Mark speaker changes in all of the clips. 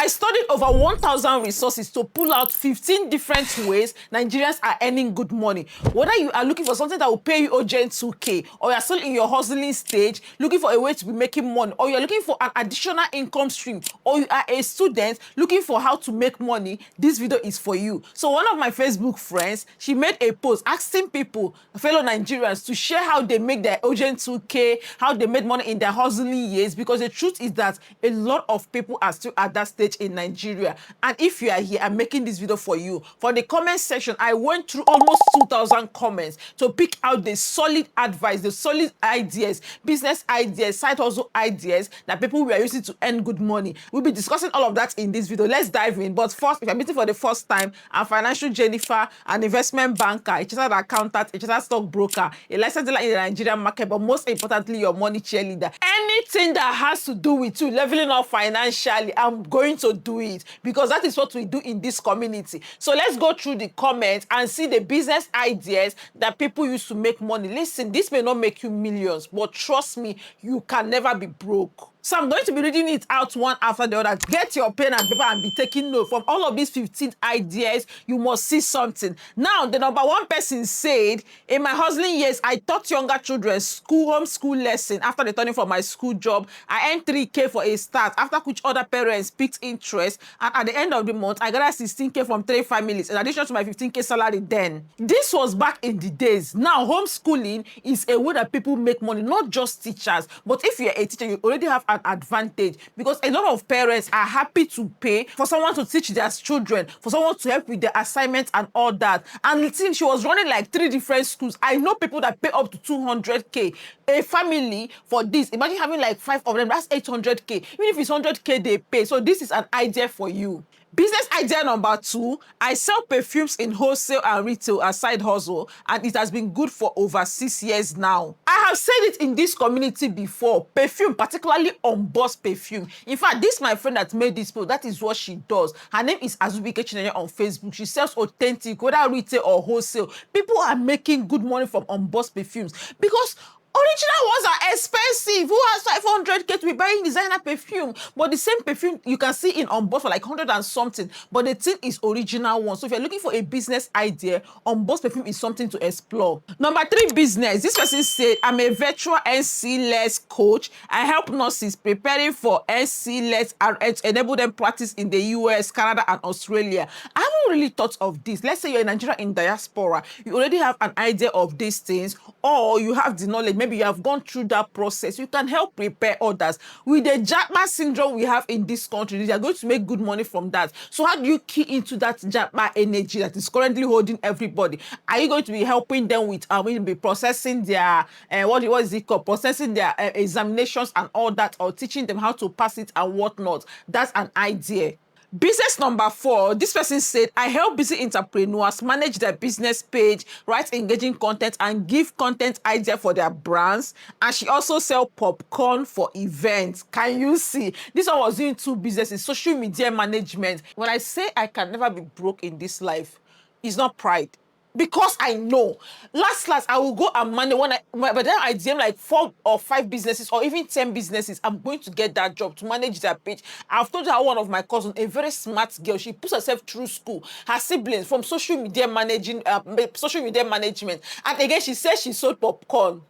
Speaker 1: I studied over 1,000 resources to pull out 15 different ways Nigerians are earning good money. Whether you are looking for something that will pay you urgent 2K, or you're still in your hustling stage, looking for a way to be making money, or you're looking for an additional income stream, or you are a student looking for how to make money, this video is for you. So one of my Facebook friends, she made a post asking people, fellow Nigerians, to share how they make their urgent 2K, how they made money in their hustling years, because the truth is that a lot of people are still at that stage in Nigeria. And if you are here, I'm making this video for you. For the comment section, I went through almost 2,000 comments to pick out the solid advice, the solid ideas, business ideas, side hustle ideas that people were using to earn good money. We'll be discussing all of that in this video. Let's dive in. But first, if you're meeting for the first time, I'm Financial Jennifer, an investment banker, a chartered accountant, a chartered stockbroker, a licensed dealer in the Nigerian market, but most importantly, your money cheerleader. Anything that has to do with you leveling up financially, I'm going to do it, because that is what we do in this community. So let's go through the comments and see the business ideas that people use to make money. Listen, this may not make you millions, but trust me, you can never be broke. So I'm going to be reading it out one after the other. Get your pen and paper and be taking note. From all of these 15 ideas, you must see something. Now, the number one person said, in my hustling years, I taught younger children homeschool lesson. After returning from my school job, I earned 3K for a start, after which other parents picked interest. And at the end of the month, I got 16K from 3 families, in addition to my 15K salary then. This was back in the days. Now, homeschooling is a way that people make money, not just teachers. But if you're a teacher, you already have an advantage, because a lot of parents are happy to pay for someone to teach their children, for someone to help with their assignments and all that. And the thing, she was running like 3 different schools. I know people that pay up to 200K a family for this. Imagine having like 5 of them, that's 800K. Even if it's 100K they pay. So this is an idea for you. Business idea number 2, I sell perfumes in wholesale and retail as side hustle, and it has been good for over 6 years now. I have said it in this community before, perfume, particularly on Boss Perfume. In fact, this my friend that made this post, that is what she does. Her name is Azubike Chinenye on Facebook. She sells authentic, whether retail or wholesale. People are making good money from on Boss Perfumes, because original ones are expensive. Who has 500K to be buying designer perfume? But the same perfume you can see in Unboss for like 100 and something. But the thing is original one. So if you're looking for a business idea, Unboss Perfume is something to explore. Number 3, business. This person said, I'm a virtual NC-less coach. I help nurses preparing for NC-less to enable them practice in the US, Canada, and Australia. I haven't really thought of this. Let's say you're in Nigeria in diaspora. You already have an idea of these things, or you have the knowledge. Maybe you have gone through that process. You can help prepare others. With the Jackma syndrome we have in this country, they are going to make good money from that. So how do you key into that Jackma energy that is currently holding everybody? Are you going to be helping them with be processing their what is it called? Processing their examinations and all that, or teaching them how to pass it and whatnot? That's an idea. Business number 4, this person said, I help busy entrepreneurs manage their business page, write engaging content, and give content idea for their brands. And she also sell popcorn for events. Can you see? This one was doing 2 businesses, social media management. When I say I can never be broke in this life, it's not pride. Because I know, last, I will go and manage by then I DM like 4 or 5 businesses, or even 10 businesses. I'm going to get that job to manage their page. I've told her one of my cousins, a very smart girl, she puts herself through school, her siblings from social media management. And again, she says she sold popcorn.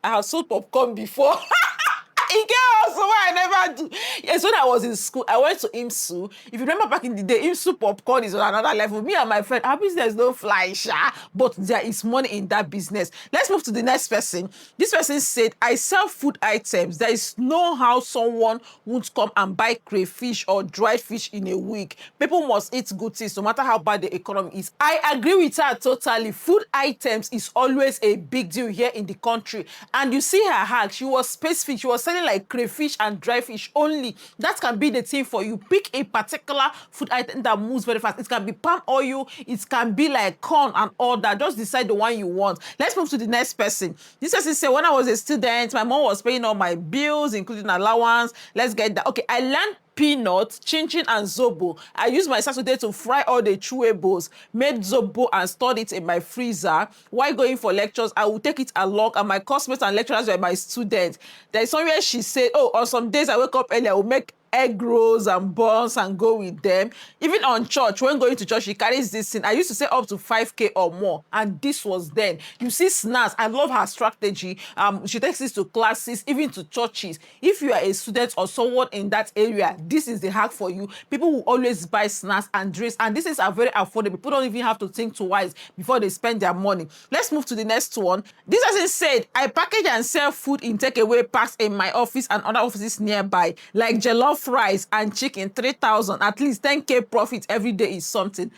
Speaker 1: I have sold popcorn before. It also what I never do. Yes, when I was in school, I went to IMSU. If you remember back in the day, IMSU popcorn is on another level. Me and my friend, our business don't fly, but there is money in that business. Let's move to the next person. This person said, I sell food items. There is no how someone won't come and buy crayfish or dried fish in a week. People must eat good things, no matter how bad the economy is. I agree with her totally. Food items is always a big deal here in the country. And you see her hack, she was specific. She was selling like crayfish and dry fish only. That can be the thing for you. Pick a particular food item that moves very fast. It can be palm oil, it can be like corn and all that. Just decide the one you want. Let's move to the next person. This person said, when I was a student, my mom was paying all my bills, including allowance. Let's get that. Okay, I learned peanuts, chin-chin, and zobo. I used my Saturday to fry all the chewables, made zobo and stored it in my freezer. While going for lectures, I would take it along, and my classmates and lecturers were my students. There is somewhere she said, oh, on some days I wake up early, I will make egg rolls and buns and go with them. Even on church, when going to church, she carries this thing. I used to say up to 5K or more, and this was then. You see snacks. I love her strategy. She takes this to classes, even to churches. If you are a student or someone in that area, this is the hack for you. People will always buy snacks and drinks, and these things are very affordable. People don't even have to think twice before they spend their money. Let's move to the next one. This person said, I package and sell food in takeaway packs in my office and other offices nearby, like jollof rice and chicken, 3,000, at least 10K profit every day is something.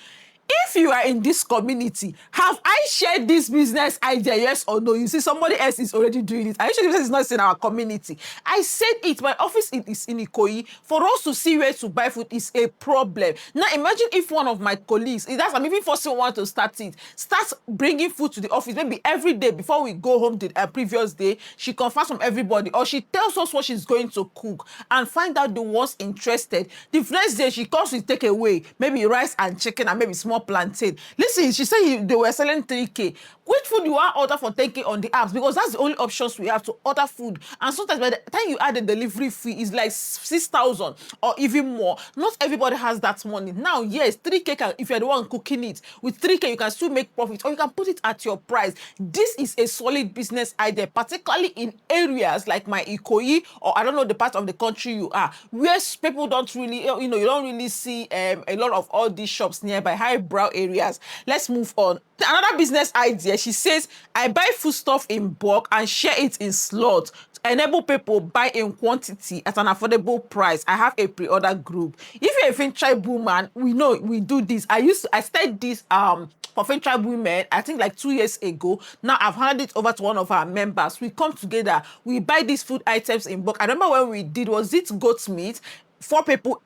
Speaker 1: If you are in this community, have I shared this business idea, yes or no? You see, somebody else is already doing it. Are you sure this is not in our community? I said it. My office is in Ikoyi. For us to see where to buy food is a problem. Now, imagine if one of my colleagues, I'm even forcing one to start it, starts bringing food to the office, maybe every day before we go home the previous day, she confirms from everybody, or she tells us what she's going to cook and find out the ones interested. The next day, she comes with takeaway, maybe rice and chicken and maybe small plantain. Listen, she said they were selling 3K. Which food you want order for 10K on the apps? Because that's the only options we have to order food. And sometimes by the time you add the delivery fee, it's like 6,000 or even more. Not everybody has that money. Now, yes, 3K, if you're the one cooking it, with 3K, you can still make profit, or you can put it at your price. This is a solid business idea, particularly in areas like my Ikoyi, or I don't know the part of the country you are, where people don't really, you don't really see a lot of all these shops nearby, highbrow areas. Let's move on. Another business idea, she says, I buy foodstuff in bulk and share it in slots to enable people buy in quantity at an affordable price. I have a pre-order group. If you're a Fin Tribe woman, we know we do this. I started this for Fin Tribe women, I think like 2 years ago. Now I've handed it over to one of our members. We come together, we buy these food items in bulk. I remember when we did, was it goat meat? 4 people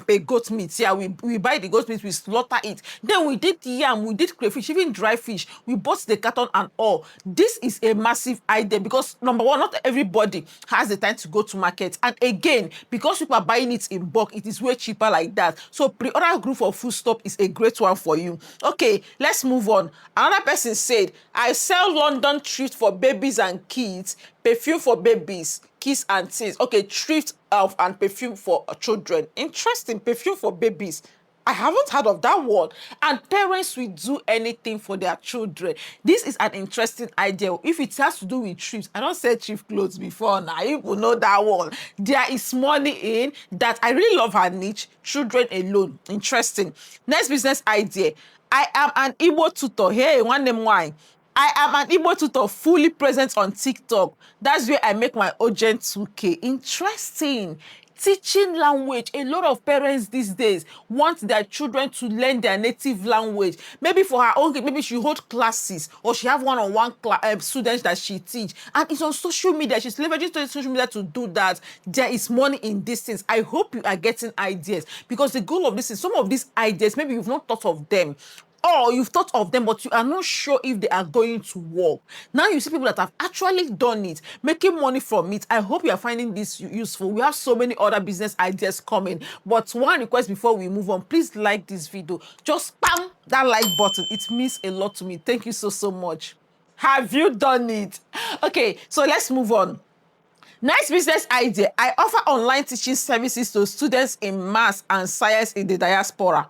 Speaker 1: pay goat meat. Yeah, we buy the goat meat, we slaughter it. Then we did yam, we did crayfish, even dry fish. We bought the carton and all. This is a massive idea because number one, not everybody has the time to go to market. And again, because people are buying it in bulk, it is way cheaper like that. So pre-order group for food stuff is a great one for you. Okay, let's move on. Another person said, I sell London thrift for babies and kids, perfume for babies, kids and teens. Okay, thrift and perfume for children. Interesting, perfume for babies. I haven't heard of that one. And parents will do anything for their children. This is an interesting idea. If it has to do with thrift, I don't say thrift clothes before now. You will know that one. There is money in that. I really love her niche. Children alone. Interesting. Next business idea. I am an Igbo tutor. Hey, one name why. I am an Igbo tutor fully present on TikTok. That's where I make my urgent 2K. Interesting. Teaching language. A lot of parents these days want their children to learn their native language. Maybe for her own, maybe she hold classes or she have one-on-one students that she teach. And it's on social media. She's leveraging social media to do that. There is money in these things. I hope you are getting ideas because the goal of this is some of these ideas, maybe you've not thought of them. Or you've thought of them, but you are not sure if they are going to work. Now you see people that have actually done it, making money from it. I hope you are finding this useful. We have so many other business ideas coming. But one request before we move on, please like this video. Just spam that like button. It means a lot to me. Thank you so much. Have you done it? Okay, so let's move on. Next business idea. I offer online teaching services to students in maths and science in the diaspora.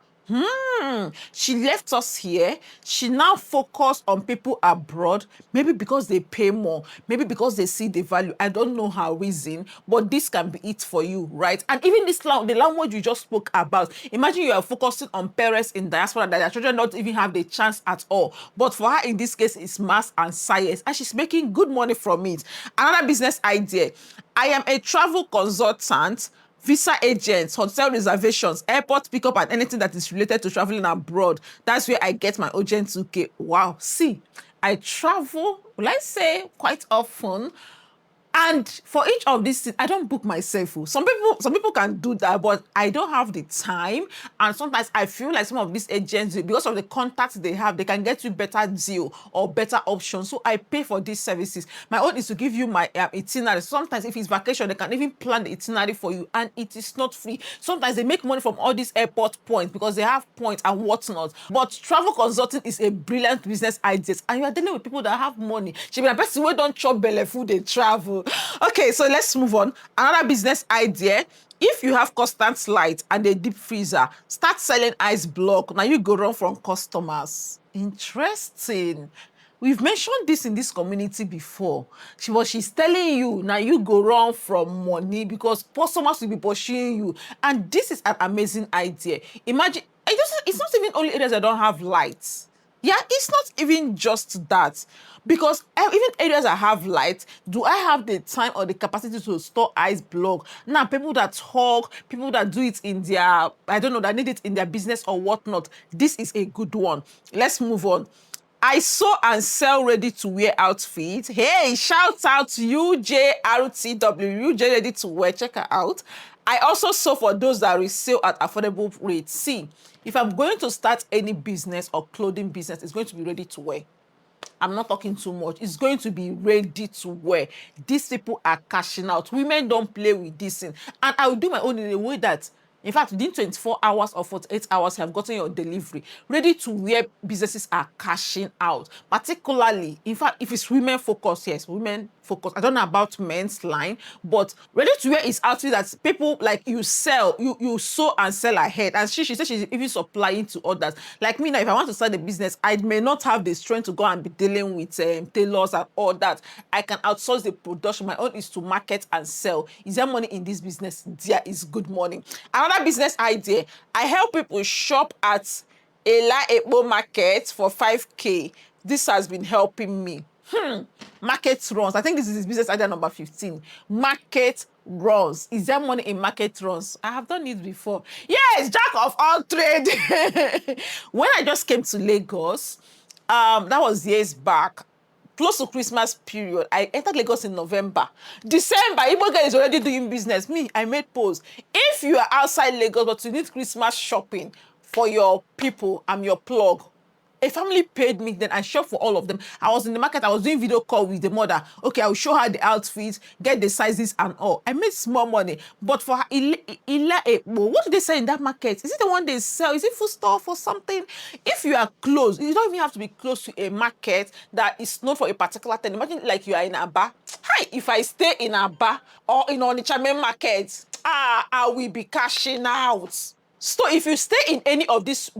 Speaker 1: She left us here. She now focus on people abroad, maybe because they pay more, maybe because they see the value. I don't know her reason, but this can be it for you, right? And even this the language you just spoke about, imagine you are focusing on parents in diaspora that their children don't even have the chance at all. But for her, in this case, it's maths and science, and she's making good money from it. Another business idea. I am a travel consultant, visa agents, hotel reservations, airport pickup, and anything that is related to traveling abroad. That's where I get my urgent 2K. Wow. See, I travel, let's say, quite often. And for each of these things, I don't book myself. Some people can do that, but I don't have the time. And sometimes I feel like some of these agents, because of the contacts they have, they can get you better deal or better options. So I pay for these services. My own is to give you my itinerary. Sometimes if it's vacation, they can even plan the itinerary for you, and it is not free. Sometimes they make money from all these airport points because they have points and whatnot. But travel consulting is a brilliant business idea, and you are dealing with people that have money. She be a person who don't chop belle food, they travel. Okay, so let's move on. Another business idea. If you have constant light and a deep freezer, start selling ice block. Now you go run from customers. Interesting. We've mentioned this in this community before. She's telling you now you go run from money because customers will be pursuing you. And this is an amazing idea. Imagine, it's not even only areas that don't have lights. Yeah, it's not even just that. Because even areas that have light, do I have the time or the capacity to store ice block? Now, people that talk, people that do it in their, I don't know, that need it in their business or whatnot, this is a good one. Let's move on. I sew and sell ready-to-wear outfits. Hey, shout out to UJRTW, UJ Ready to Wear. Check her out. I also sew for those that resell at affordable rates. See, if I'm going to start any business or clothing business, it's going to be ready to wear. I'm not talking too much. It's going to be ready to wear. These people are cashing out. Women don't play with this thing. And I will do my own in a way that, in fact, within 24 hours or 48 hours, you have gotten your delivery. Ready to wear businesses are cashing out. Particularly, in fact, if it's women focused, yes, women focused. I don't know about men's line, but ready to wear is outfit that people like you sell, you sew and sell ahead. And she said she's even supplying to others. Like me now, if I want to start a business, I may not have the strength to go and be dealing with tailors and all that. I can outsource the production. My own is to market and sell. Is there money in this business? There is good money. Another business idea, I help people shop at Ela Epo market for 5K. This has been helping me. Market runs. I think this is business idea number 15. Market runs. Is there money in market runs? I have done it before. Yes, jack of all trade. When I just came to Lagos, that was years back, close to Christmas period. I entered Lagos in November. December, Igbo girl is already doing business. Me, I made posts. If you are outside Lagos but you need Christmas shopping for your people, I'm your plug. A family paid me, then I shopped for all of them. I was in the market, I was doing video call with the mother. Okay, I will show her the outfits, get the sizes and all. I made small money. But for her, what do they sell in that market? Is it the one they sell? Is it food stuff or something? If you are close, you don't even have to be close to a market that is known for a particular thing. Imagine like you are in Aba. Hi, if I stay in Aba or in Onitsha main market, I will be cashing out. So if you stay in any of these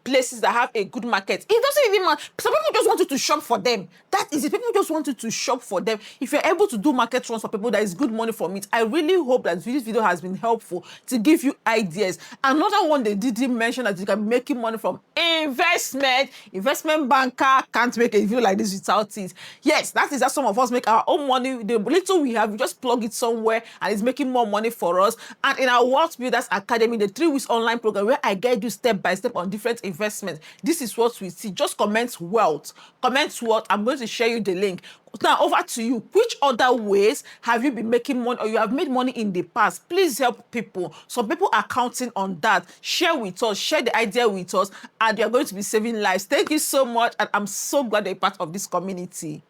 Speaker 1: places that have a good market, it doesn't even matter. Some people just want you to shop for them. That is it. People just want you to shop for them. If you're able to do market runs for people, that is good money from it. I really hope that this video has been helpful to give you ideas. Another one they didn't mention that you can be making money from investment. Investment banker can't make a video like this without it. Yes, that is how some of us make our own money. The little we have, we just plug it somewhere and it's making more money for us. And in our Wealth Builders Academy, the 3 weeks online program where I guide you step by step on different investments. This is what we see. Just comment wealth. Comment what. I'm going to share you the link. Now over to you. Which other ways have you been making money or you have made money in the past? Please help people. Some people are counting on that. Share with us. Share the idea with us and you're going to be saving lives. Thank you so much and I'm so glad you're part of this community.